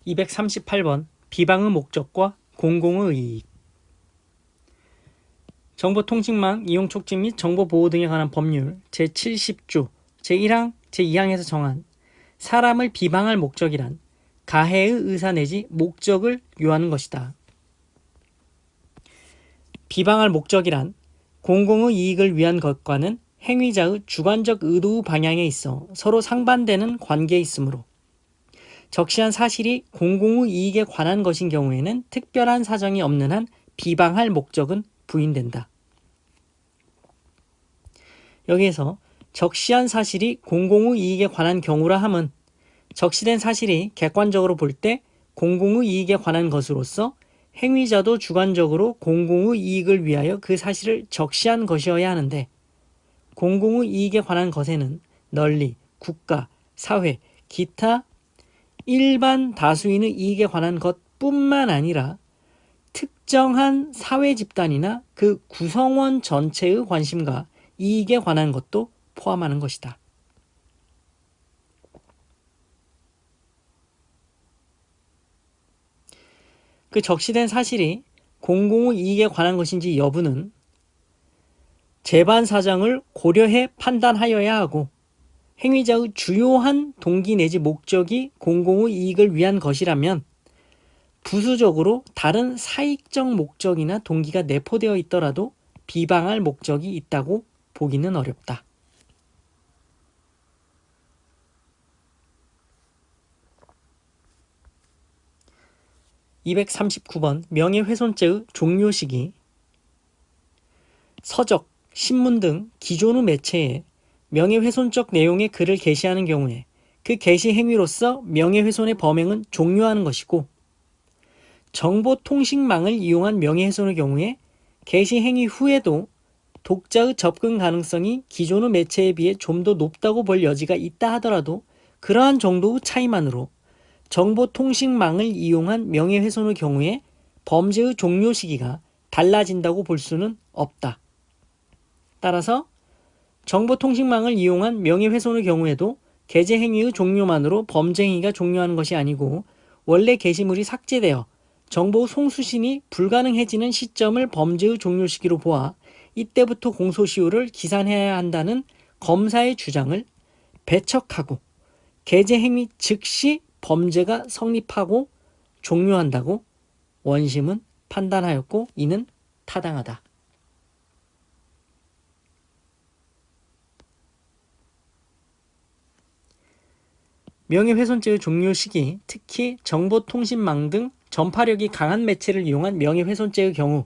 238번 비방의 목적과 공공의 이익. 정보통신망 이용 촉진 및 정보보호 등에 관한 법률 제70조 제1항 제2항에서 정한 사람을 비방할 목적이란 가해의 의사 내지 목적을 요하는 것이다. 비방할 목적이란 공공의 이익을 위한 것과는 행위자의 주관적 의도 방향에 있어 서로 상반되는 관계에 있으므로 적시한 사실이 공공의 이익에 관한 것인 경우에는 특별한 사정이 없는 한 비방할 목적은 부인된다. 여기에서 적시한 사실이 공공의 이익에 관한 경우라 함은 적시된 사실이 객관적으로 볼 때 공공의 이익에 관한 것으로서 행위자도 주관적으로 공공의 이익을 위하여 그 사실을 적시한 것이어야 하는데 공공의 이익에 관한 것에는 널리 국가, 사회, 기타 일반 다수인의 이익에 관한 것뿐만 아니라 특정한 사회 집단이나 그 구성원 전체의 관심과 이익에 관한 것도 포함하는 것이다. 그 적시된 사실이 공공의 이익에 관한 것인지 여부는 재반 사정을 고려해 판단하여야 하고 행위자의 주요한 동기 내지 목적이 공공의 이익을 위한 것이라면 부수적으로 다른 사익적 목적이나 동기가 내포되어 있더라도 비방할 목적이 있다고 보기는 어렵다. (239번) 명예훼손죄의 종료시기. 서적, 신문 등 기존의 매체에 명예훼손적 내용의 글을 게시하는 경우에 그 게시 행위로서 명예훼손의 범행은 종료하는 것이고 정보통신망을 이용한 명예훼손의 경우에 게시 행위 후에도 독자의 접근 가능성이 기존의 매체에 비해 좀 더 높다고 볼 여지가 있다 하더라도 그러한 정도의 차이만으로 정보통신망을 이용한 명예훼손의 경우에 범죄의 종료 시기가 달라진다고 볼 수는 없다. 따라서 정보통신망을 이용한 명예훼손의 경우에도 게재 행위의 종료만으로 범죄 행위가 종료하는 것이 아니고 원래 게시물이 삭제되어 정보 송수신이 불가능해지는 시점을 범죄의 종료 시기로 보아 이때부터 공소시효를 기산해야 한다는 검사의 주장을 배척하고 게재 행위 즉시 범죄가 성립하고 종료한다고 원심은 판단하였고 이는 타당하다. 명예훼손죄의 종료 시기, 특히 정보통신망 등 전파력이 강한 매체를 이용한 명예훼손죄의 경우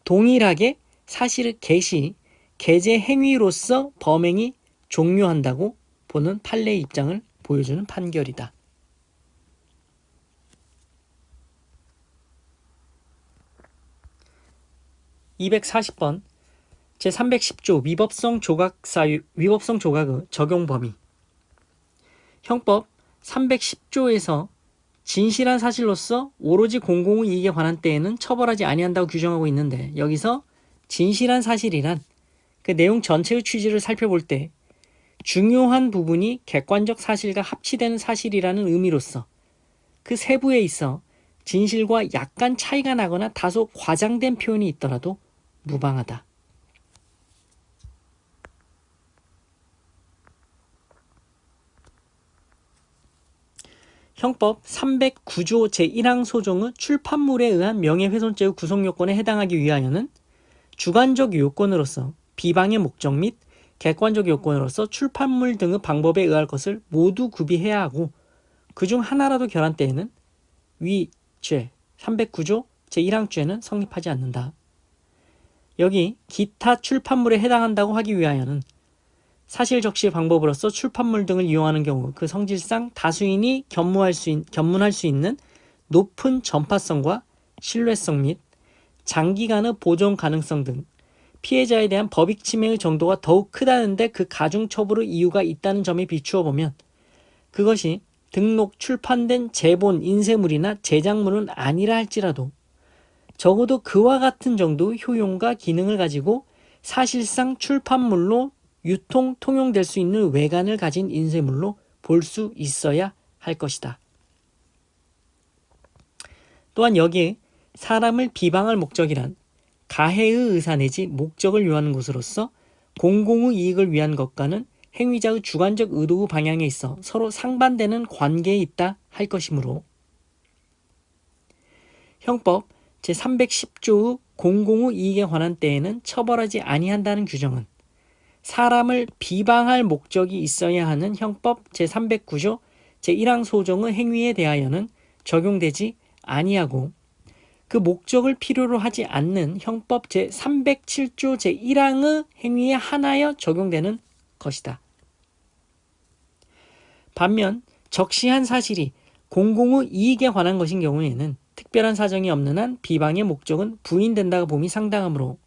동일하게 사실의 게시, 게재 행위로서 범행이 종료한다고 보는 판례의 입장을 보여주는 판결이다. (240번) 제310조 위법성 조각의 적용 범위. 형법 310조에서 진실한 사실로서 오로지 공공의 이익에 관한 때에는 처벌하지 아니한다고 규정하고 있는데 여기서 진실한 사실이란 그 내용 전체의 취지를 살펴볼 때 중요한 부분이 객관적 사실과 합치되는 사실이라는 의미로서 그 세부에 있어 진실과 약간 차이가 나거나 다소 과장된 표현이 있더라도 무방하다. 형법 309조 제1항 소종의 출판물에 의한 명예훼손죄의 구성요건에 해당하기 위하여는 주관적 요건으로서 비방의 목적 및 객관적 요건으로서 출판물 등의 방법에 의할 것을 모두 구비해야 하고 그중 하나라도 결한 때에는 위 죄 309조 제1항죄는 성립하지 않는다. 여기 기타 출판물에 해당한다고 하기 위하여는 사실 적시의 방법으로서 출판물 등을 이용하는 경우 그 성질상 다수인이 견문할 수 있는 높은 전파성과 신뢰성 및 장기간의 보존 가능성 등 피해자에 대한 법익 침해의 정도가 더욱 크다는데 그 가중처벌의 이유가 있다는 점에 비추어 보면 그것이 등록 출판된 제본 인쇄물이나 제작물은 아니라 할지라도 적어도 그와 같은 정도의 효용과 기능을 가지고 사실상 출판물로 유통, 통용될 수 있는 외관을 가진 인쇄물로 볼 수 있어야 할 것이다. 또한 여기에 사람을 비방할 목적이란 가해의 의사 내지 목적을 요하는 것으로서 공공의 이익을 위한 것과는 행위자의 주관적 의도의 방향에 있어 서로 상반되는 관계에 있다 할 것이므로 형법 제310조의 공공의 이익에 관한 때에는 처벌하지 아니한다는 규정은 사람을 비방할 목적이 있어야 하는 형법 제309조 제1항 소정의 행위에 대하여는 적용되지 아니하고 그 목적을 필요로 하지 않는 형법 제307조 제1항의 행위에 한하여 적용되는 것이다. 반면 적시한 사실이 공공의 이익에 관한 것인 경우에는 특별한 사정이 없는 한 비방의 목적은 부인된다고 봄이 상당하므로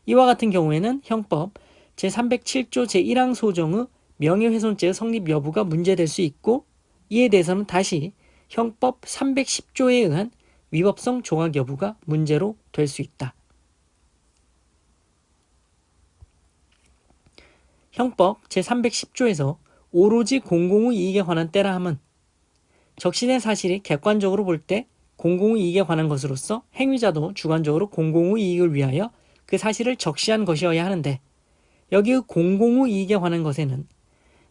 이와 같은 경우에는 형법 제307조 제1항 소정의 명예훼손죄의 성립 여부가 문제될 수 있고 이에 대해서는 다시 형법 310조에 의한 위법성 조각 여부가 문제로 될 수 있다. 형법 제310조에서 오로지 공공의 이익에 관한 때라 함은 적시된 사실이 객관적으로 볼 때 공공의 이익에 관한 것으로서 행위자도 주관적으로 공공의 이익을 위하여 그 사실을 적시한 것이어야 하는데 여기의 공공의 이익에 관한 것에는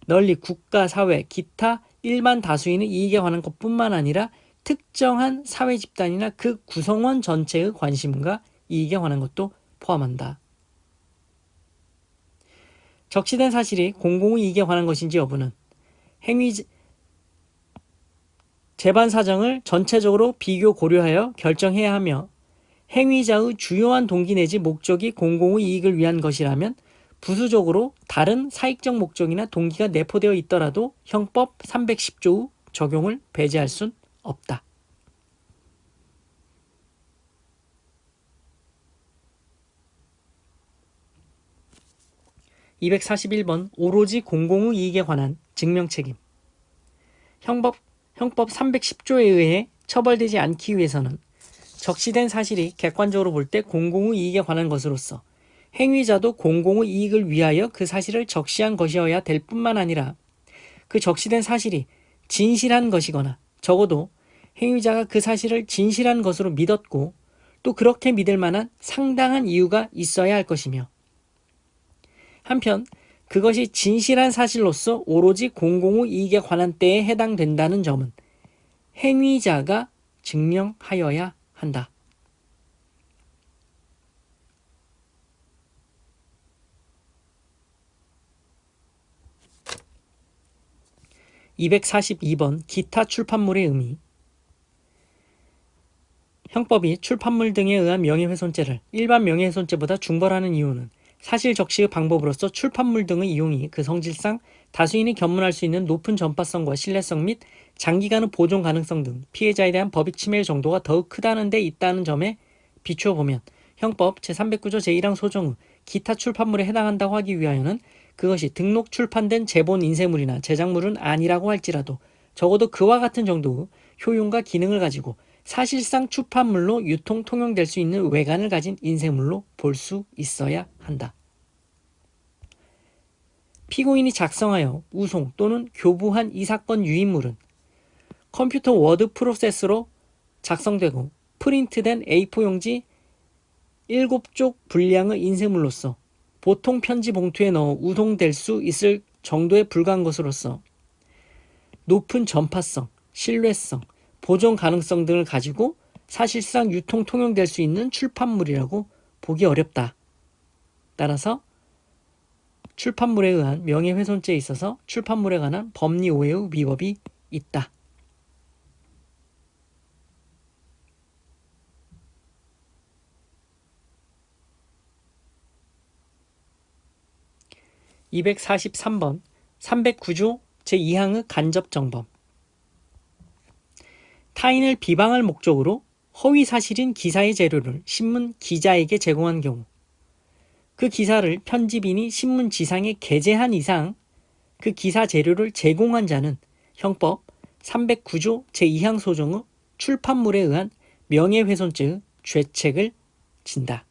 널리 국가, 사회, 기타 일반 다수인의 이익에 관한 것뿐만 아니라 특정한 사회 집단이나 그 구성원 전체의 관심과 이익에 관한 것도 포함한다. 적시된 사실이 공공의 이익에 관한 것인지 여부는 재반 사정을 전체적으로 비교 고려하여 결정해야 하며 행위자의 주요한 동기 내지 목적이 공공의 이익을 위한 것이라면 부수적으로 다른 사익적 목적이나 동기가 내포되어 있더라도 형법 310조의 적용을 배제할 순 없다. (241번) 오로지 공공의 이익에 관한 증명책임 형법 310조에 의해 처벌되지 않기 위해서는 적시된 사실이 객관적으로 볼 때 공공의 이익에 관한 것으로서 행위자도 공공의 이익을 위하여 그 사실을 적시한 것이어야 될 뿐만 아니라 그 적시된 사실이 진실한 것이거나 적어도 행위자가 그 사실을 진실한 것으로 믿었고 또 그렇게 믿을 만한 상당한 이유가 있어야 할 것이며 한편 그것이 진실한 사실로서 오로지 공공의 이익에 관한 때에 해당된다는 점은 행위자가 증명하여야 한다. 242번 기타 출판물의 의미 형법이 출판물 등에 의한 명예훼손죄를 일반 명예훼손죄보다 중벌하는 이유는 사실 적시의 방법으로서 출판물 등의 이용이 그 성질상 다수인이 견문할 수 있는 높은 전파성과 신뢰성 및 장기간의 보존 가능성 등 피해자에 대한 법익 침해의 정도가 더욱 크다는 데 있다는 점에 비추어 보면 형법 제309조 제1항 소정의 기타 출판물에 해당한다고 하기 위하여는 그것이 등록 출판된 제본 인쇄물이나 제작물은 아니라고 할지라도 적어도 그와 같은 정도의 효용과 기능을 가지고 사실상 출판물로 유통 통용될 수 있는 외관을 가진 인쇄물로 볼 수 있어야 한다. 피고인이 작성하여 우송 또는 교부한 이 사건 유인물은 컴퓨터 워드 프로세서로 작성되고 프린트된 A4 용지 7쪽 분량의 인쇄물로서 보통 편지 봉투에 넣어 우송될 수 있을 정도에 불과한 것으로서 높은 전파성, 신뢰성, 보존 가능성 등을 가지고 사실상 유통 통용될 수 있는 출판물이라고 보기 어렵다. 따라서 출판물에 의한 명예훼손죄에 있어서 출판물에 관한 법리 오해의 위법이 있다. (243번) 309조 제2항의 간접정범 타인을 비방할 목적으로 허위 사실인 기사의 재료를 신문 기자에게 제공한 경우 그 기사를 편집인이 신문지상에 게재한 이상 그 기사 재료를 제공한 자는 형법 309조 제2항 소정의 출판물에 의한 명예훼손죄의 죄책을 진다.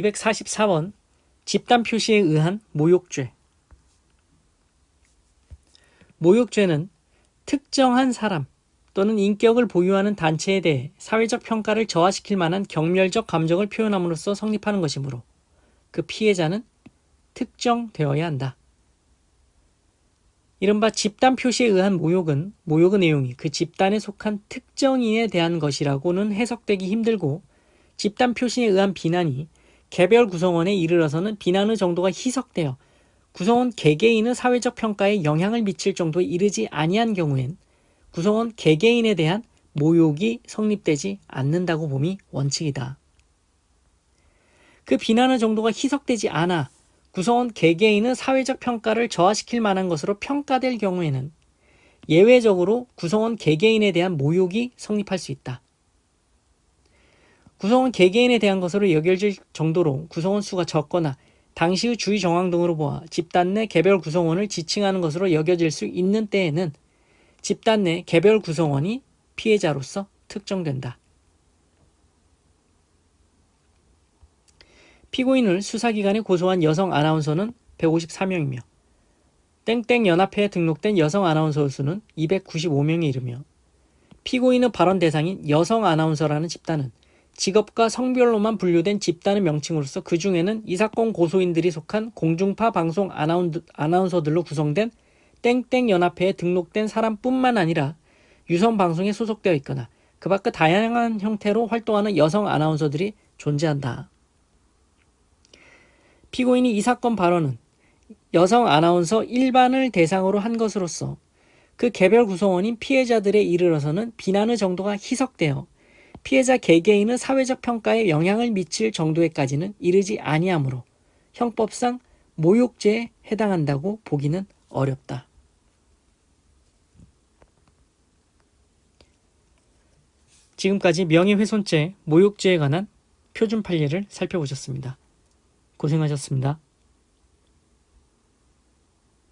244번 집단 표시에 의한 모욕죄. 모욕죄는 특정한 사람 또는 인격을 보유하는 단체에 대해 사회적 평가를 저하시킬 만한 경멸적 감정을 표현함으로써 성립하는 것이므로 그 피해자는 특정되어야 한다. 이른바 집단 표시에 의한 모욕은 모욕의 내용이 그 집단에 속한 특정인에 대한 것이라고는 해석되기 힘들고, 집단 표시에 의한 비난이 개별 구성원에 이르러서는 비난의 정도가 희석되어 구성원 개개인의 사회적 평가에 영향을 미칠 정도에 이르지 아니한 경우엔 구성원 개개인에 대한 모욕이 성립되지 않는다고 봄이 원칙이다. 그 비난의 정도가 희석되지 않아 구성원 개개인의 사회적 평가를 저하시킬 만한 것으로 평가될 경우에는 예외적으로 구성원 개개인에 대한 모욕이 성립할 수 있다. 구성원 개개인에 대한 것으로 여겨질 정도로 구성원 수가 적거나 당시의 주의 정황 등으로 보아 집단 내 개별 구성원을 지칭하는 것으로 여겨질 수 있는 때에는 집단 내 개별 구성원이 피해자로서 특정된다. 피고인을 수사기관에 고소한 여성 아나운서는 154명이며 땡땡연합회에 등록된 여성 아나운서의 수는 295명에 이르며, 피고인의 발언 대상인 여성 아나운서라는 집단은 직업과 성별로만 분류된 집단의 명칭으로서 그 중에는 이 사건 고소인들이 속한 공중파 방송 아나운서들로 구성된 땡땡연합회에 등록된 사람뿐만 아니라 유선방송에 소속되어 있거나 그 밖의 다양한 형태로 활동하는 여성 아나운서들이 존재한다. 피고인이 이 사건 발언은 여성 아나운서 일반을 대상으로 한 것으로서 그 개별 구성원인 피해자들에 이르러서는 비난의 정도가 희석되어 피해자 개개인의 사회적 평가에 영향을 미칠 정도에까지는 이르지 아니하므로 형법상 모욕죄에 해당한다고 보기는 어렵다. 지금까지 명예훼손죄, 모욕죄에 관한 표준 판례를 살펴보셨습니다. 고생하셨습니다.